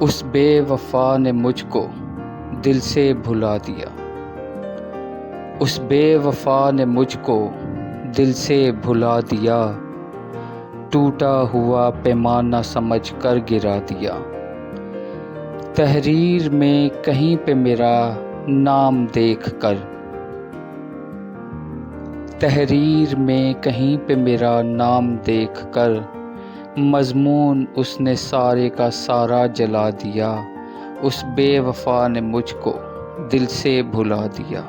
اس بے وفا نے مجھ کو دل سے بھلا دیا، اس بے وفا نے مجھ کو دل سے بھلا دیا، ٹوٹا ہوا پیمانہ سمجھ کر گرا دیا۔ تحریر میں کہیں پہ میرا نام دیکھ کر، تحریر میں کہیں پہ میرا نام دیکھ کر، مضمون اس نے سارے کا سارا جلا دیا، اس بے وفا نے مجھ کو دل سے بھلا دیا۔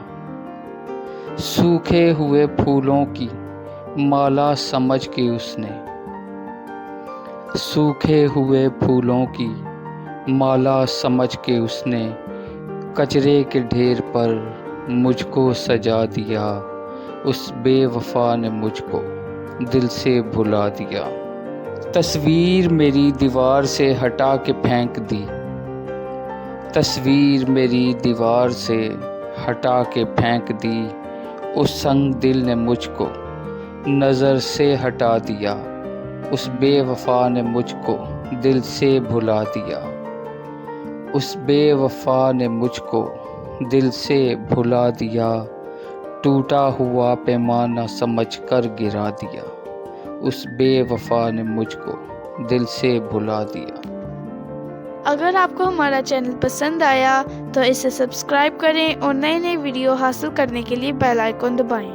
سوکھے ہوئے پھولوں کی مالا سمجھ کے اس نے، سوکھے ہوئے پھولوں کی مالا سمجھ کے اس نے، کچرے کے ڈھیر پر مجھ کو سجا دیا، اس بے وفا نے مجھ کو دل سے بھلا دیا۔ تصویر میری دیوار سے ہٹا کے پھینک دی، تصویر میری دیوار سے ہٹا کے پھینک دی، اس سنگ دل نے مجھ کو نظر سے ہٹا دیا، اس بے وفا نے مجھ کو دل سے بھلا دیا، اس بے وفا نے مجھ کو دل سے بھلا دیا، ٹوٹا ہوا پیمانہ سمجھ کر گرا دیا، اس بے وفا نے مجھ کو دل سے بھلا دیا۔ اگر آپ کو ہمارا چینل پسند آیا تو اسے سبسکرائب کریں اور نئے ویڈیو حاصل کرنے کے لیے بیل آئیکن دبائیں۔